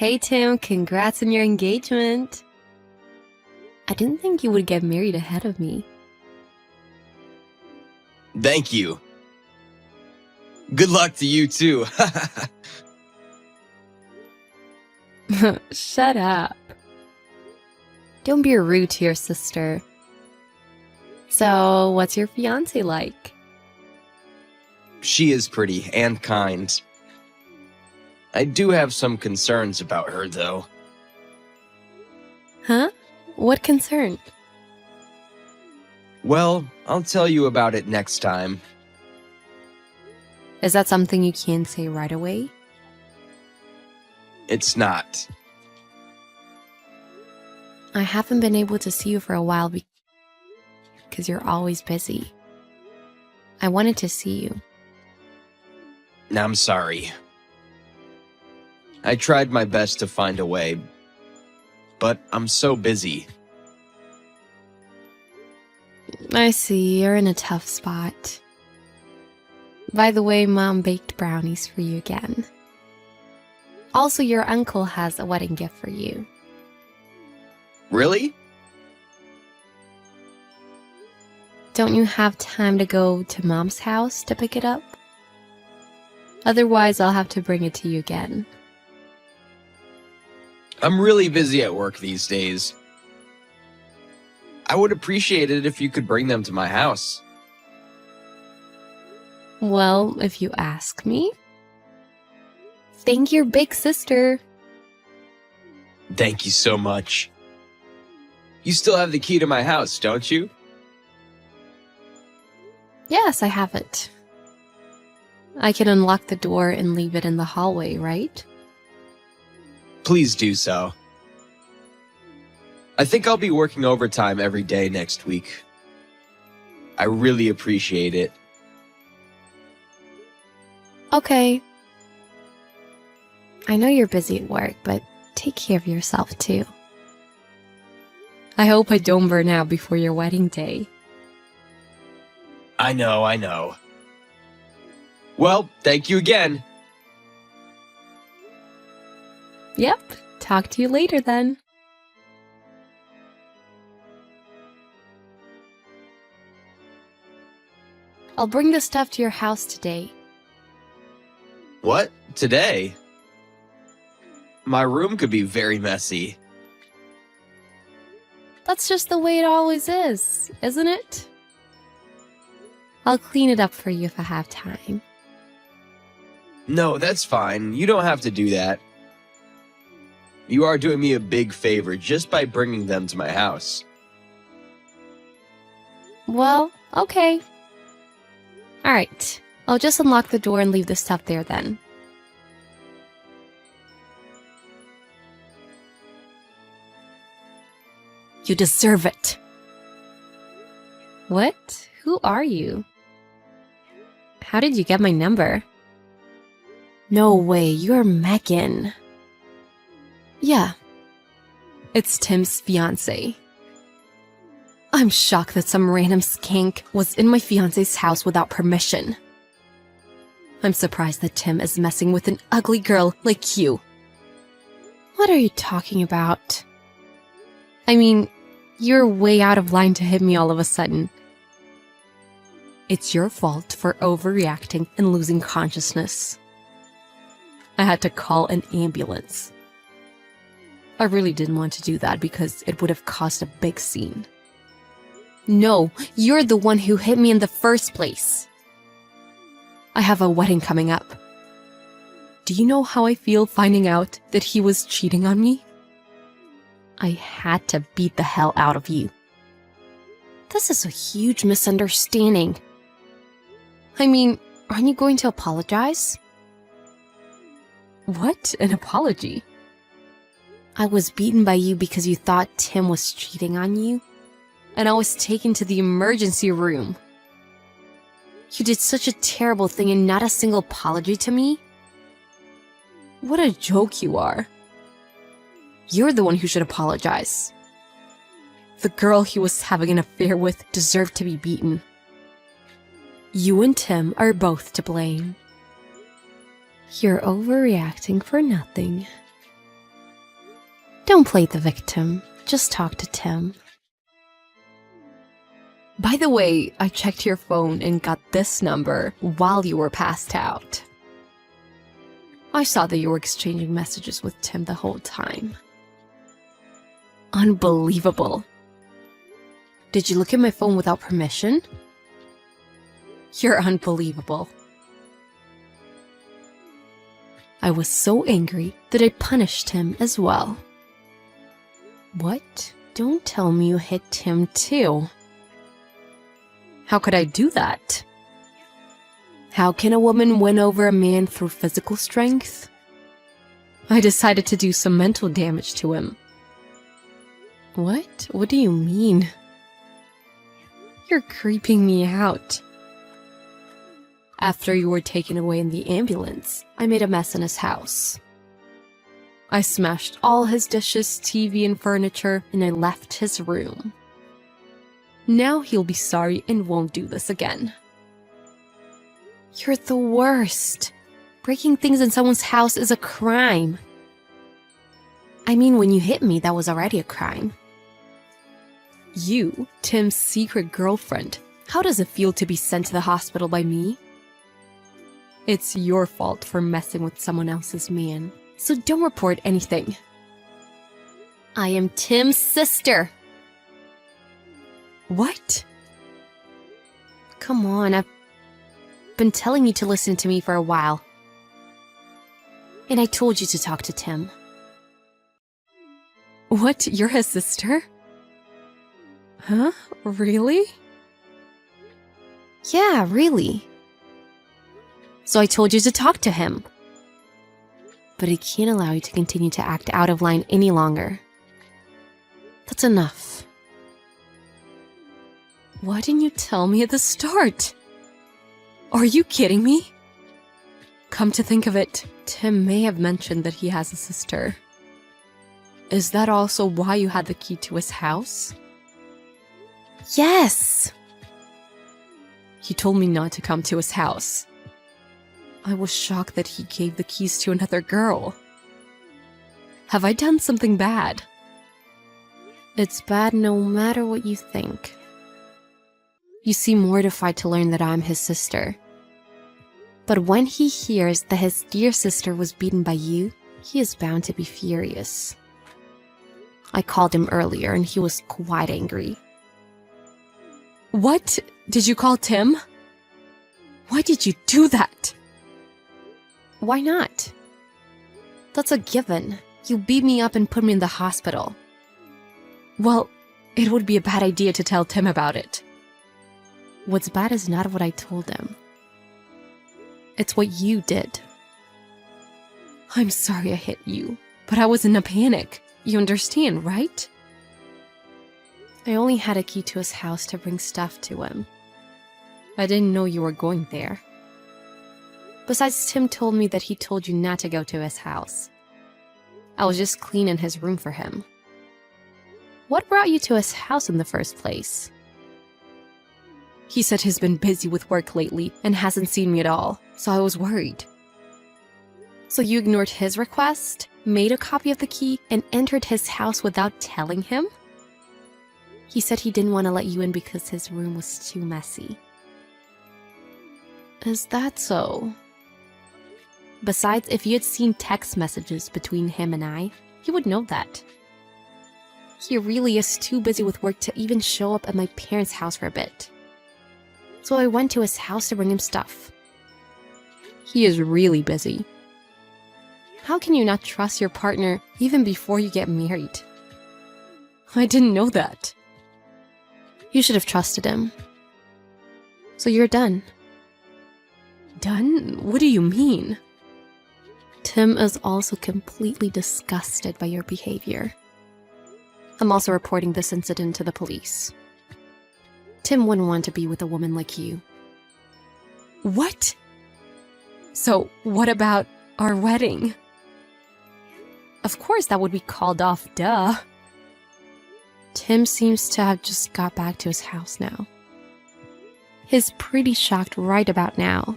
Hey Tim, congrats on your engagement. I didn't think you would get married ahead of me. Thank you. Good luck to you too. Shut up. Don't be rude to your sister. So, what's your fiancé like? She is pretty and kind. I do have some concerns about her though. Huh? What concern? Well, I'll tell you about it next time. Is that something you can't say right away? It's not. I haven't been able to see you for a while because you're always busy. I wanted to see you. I'm sorry. I tried my best to find a way, but I'm so busy. I see, you're in a tough spot. By the way, Mom baked brownies for you again. Also, your uncle has a wedding gift for you. Really? Don't you have time to go to Mom's house to pick it up? Otherwise, I'll have to bring it to you again. I'm really busy at work these days. I would appreciate it if you could bring them to my house. Well, if you ask me. Thank your big sister. Thank you so much. You still have the key to my house, don't you? Yes, I have it. I can unlock the door and leave it in the hallway, right? Please do so. I think I'll be working overtime every day next week. I really appreciate it. Okay. I know you're busy at work, but take care of yourself too. I hope I don't burn out before your wedding day. I know. Well, thank you again. Yep, talk to you later then. I'll bring the stuff to your house today. What? Today? My room could be very messy. That's just the way it always is, isn't it? I'll clean it up for you if I have time. No, that's fine. You don't have to do that. You are doing me a big favor just by bringing them to my house. Well, okay. Alright, I'll just unlock the door and leave the stuff there then. You deserve it. What? Who are you? How did you get my number? No way, you're Megan. Yeah. It's Tim's fiancée. I'm shocked that some random skank was in my fiancé's house without permission. I'm surprised that Tim is messing with an ugly girl like you. What are you talking about? I mean, you're way out of line to hit me all of a sudden. It's your fault for overreacting and losing consciousness. I had to call an ambulance. I really didn't want to do that because it would have caused a big scene. No, you're the one who hit me in the first place. I have a wedding coming up. Do you know how I feel finding out that he was cheating on me? I had to beat the hell out of you. This is a huge misunderstanding. I mean, aren't you going to apologize? What? An apology? I was beaten by you because you thought Tim was cheating on you, and I was taken to the emergency room. You did such a terrible thing and not a single apology to me? What a joke you are. You're the one who should apologize. The girl he was having an affair with deserved to be beaten. You and Tim are both to blame. You're overreacting for nothing. Don't play the victim. Just talk to Tim. By the way, I checked your phone and got this number while you were passed out. I saw that you were exchanging messages with Tim the whole time. Unbelievable. Did you look at my phone without permission? You're unbelievable. I was so angry that I punished him as well. What? Don't tell me you hit Tim too. How could I do that? How can a woman win over a man through physical strength? I decided to do some mental damage to him. What? What do you mean? You're creeping me out. After you were taken away in the ambulance, I made a mess in his house. I smashed all his dishes, TV, and furniture, and I left his room. Now he'll be sorry and won't do this again. You're the worst. Breaking things in someone's house is a crime. I mean, when you hit me, that was already a crime. You, Tim's secret girlfriend, how does it feel to be sent to the hospital by me? It's your fault for messing with someone else's man, so don't report anything. I am Tim's sister. What? Come on, I've been telling you to listen to me for a while. And I told you to talk to Tim. What? You're his sister? Huh? Really? Yeah, really. So I told you to talk to him. But I can't allow you to continue to act out of line any longer. That's enough. Why didn't you tell me at the start? Are you kidding me? Come to think of it, Tim may have mentioned that he has a sister. Is that also why you had the key to his house? Yes! He told me not to come to his house. I was shocked that he gave the keys to another girl. Have I done something bad? It's bad no matter what you think. You seem mortified to learn that I'm his sister. But when he hears that his dear sister was beaten by you, he is bound to be furious. I called him earlier and he was quite angry. What? Did you call Tim? Why did you do that? Why not? That's a given. You beat me up and put me in the hospital. Well, it would be a bad idea to tell Tim about it. What's bad is not what I told him. It's what you did. I'm sorry I hit you, but I was in a panic. You understand, right? I only had a key to his house to bring stuff to him. I didn't know you were going there. Besides, Tim told me that he told you not to go to his house. I was just cleaning his room for him. What brought you to his house in the first place? He said he's been busy with work lately and hasn't seen me at all, so I was worried. So you ignored his request, made a copy of the key, and entered his house without telling him? He said he didn't want to let you in because his room was too messy. Is that so? Besides, if you had seen text messages between him and I, you would know that. He really is too busy with work to even show up at my parents' house for a bit. So I went to his house to bring him stuff. He is really busy. How can you not trust your partner even before you get married? I didn't know that. You should have trusted him. So you're done. Done? What do you mean? Tim is also completely disgusted by your behavior. I'm also reporting this incident to the police. Tim wouldn't want to be with a woman like you. What? So, what about our wedding? Of course that would be called off, duh. Tim seems to have just got back to his house now. He's pretty shocked right about now.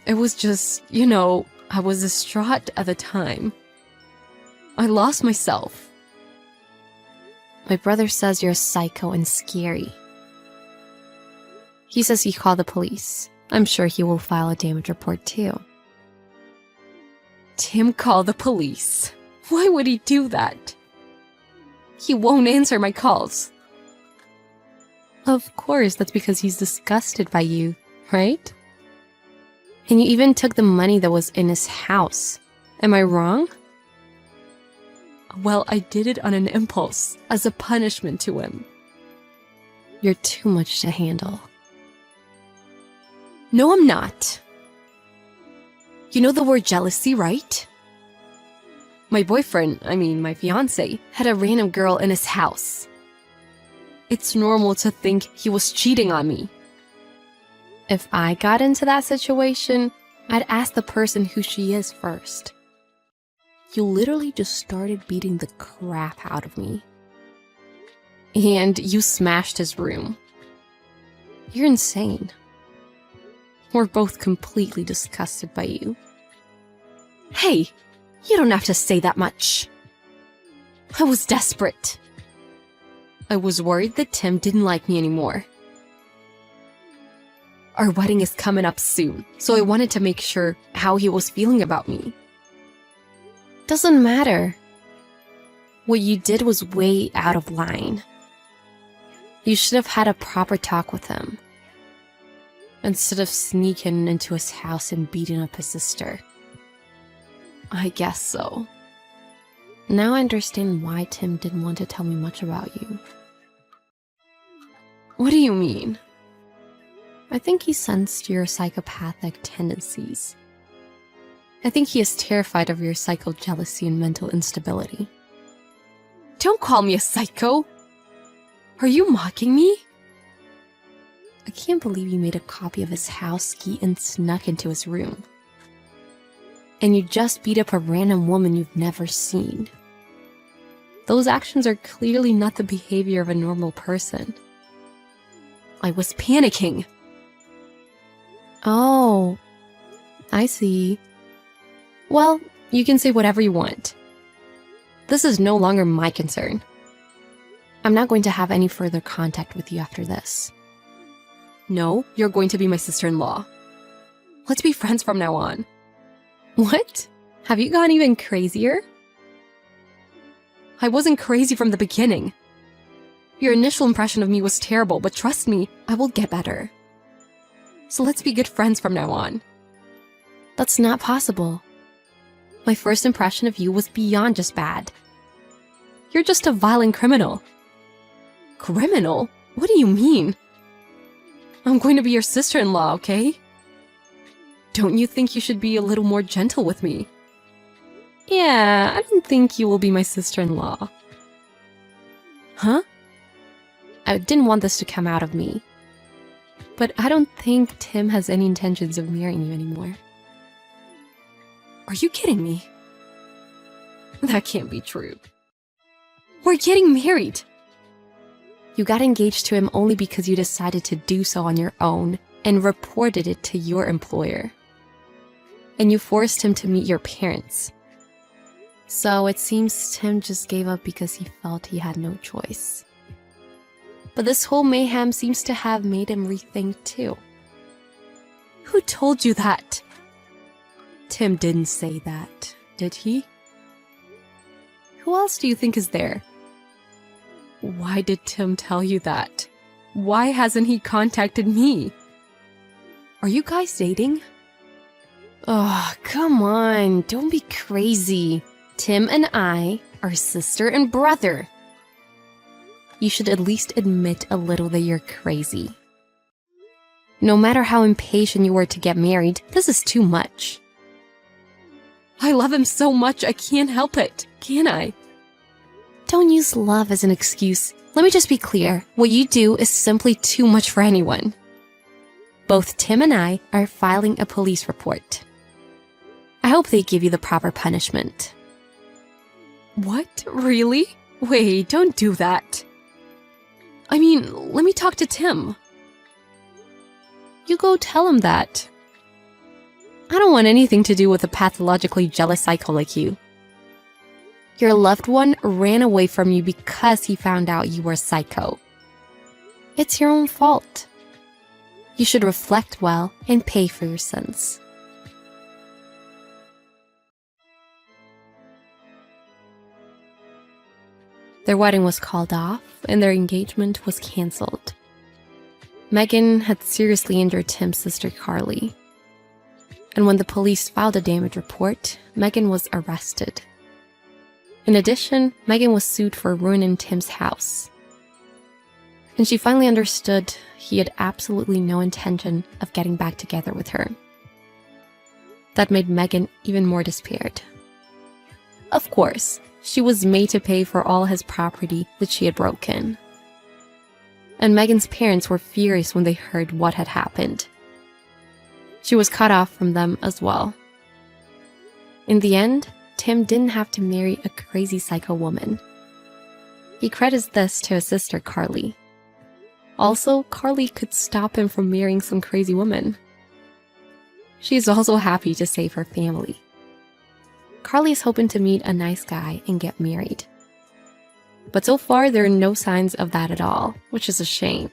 It was just, I was distraught at the time. I lost myself. My brother says you're psycho and scary. He says you call the police. I'm sure he will file a damage report too. Tim called the police. Why would he do that? He won't answer my calls. Of course, that's because he's disgusted by you, right? And you even took the money that was in his house. Am I wrong? Well, I did it on an impulse, as a punishment to him. You're too much to handle. No, I'm not. You know the word jealousy, right? My boyfriend, my fiancé, had a random girl in his house. It's normal to think he was cheating on me. If I got into that situation, I'd ask the person who she is first. You literally just started beating the crap out of me. And you smashed his room. You're insane. We're both completely disgusted by you. Hey, you don't have to say that much. I was desperate. I was worried that Tim didn't like me anymore. Our wedding is coming up soon, so I wanted to make sure how he was feeling about me. Doesn't matter. What you did was way out of line. You should have had a proper talk with him, instead of sneaking into his house and beating up his sister. I guess so. Now I understand why Tim didn't want to tell me much about you. What do you mean? I think he sensed your psychopathic tendencies. I think he is terrified of your psycho jealousy and mental instability. Don't call me a psycho! Are you mocking me? I can't believe you made a copy of his house key and snuck into his room. And you just beat up a random woman you've never seen. Those actions are clearly not the behavior of a normal person. I was panicking. Oh, I see. Well, you can say whatever you want. This is no longer my concern. I'm not going to have any further contact with you after this. No, you're going to be my sister-in-law. Let's be friends from now on. What? Have you gone even crazier? I wasn't crazy from the beginning. Your initial impression of me was terrible, but trust me, I will get better. So let's be good friends from now on. That's not possible. My first impression of you was beyond just bad. You're just a violent criminal. Criminal? What do you mean? I'm going to be your sister-in-law, okay? Don't you think you should be a little more gentle with me? Yeah, I don't think you will be my sister-in-law. Huh? I didn't want this to come out of me. But I don't think Tim has any intentions of marrying you anymore. Are you kidding me? That can't be true. We're getting married! You got engaged to him only because you decided to do so on your own and reported it to your employer. And you forced him to meet your parents. So it seems Tim just gave up because he felt he had no choice. But this whole mayhem seems to have made him rethink too. Who told you that? Tim didn't say that, did he? Who else do you think is there? Why did Tim tell you that? Why hasn't he contacted me? Are you guys dating? Oh, come on, don't be crazy. Tim and I are sister and brother. You should at least admit a little that you're crazy. No matter how impatient you were to get married, this is too much. I love him so much I can't help it, can I? Don't use love as an excuse. Let me just be clear. What you do is simply too much for anyone. Both Tim and I are filing a police report. I hope they give you the proper punishment. What? Really? Wait, don't do that. I mean, let me talk to Tim. You go tell him that. I don't want anything to do with a pathologically jealous psycho like you. Your loved one ran away from you because he found out you were a psycho. It's your own fault. You should reflect well and pay for your sins. Their wedding was called off and their engagement was canceled. Megan had seriously injured Tim's sister Carly. And when the police filed a damage report, Megan was arrested. In addition, Megan was sued for ruining Tim's house. And she finally understood he had absolutely no intention of getting back together with her. That made Megan even more despaired. Of course, she was made to pay for all his property that she had broken. And Megan's parents were furious when they heard what had happened. She was cut off from them as well. In the end, Tim didn't have to marry a crazy psycho woman. He credits this to his sister Carly. Also, Carly could stop him from marrying some crazy woman. She's also happy to save her family. Carly is hoping to meet a nice guy and get married. But so far, there are no signs of that at all, which is a shame.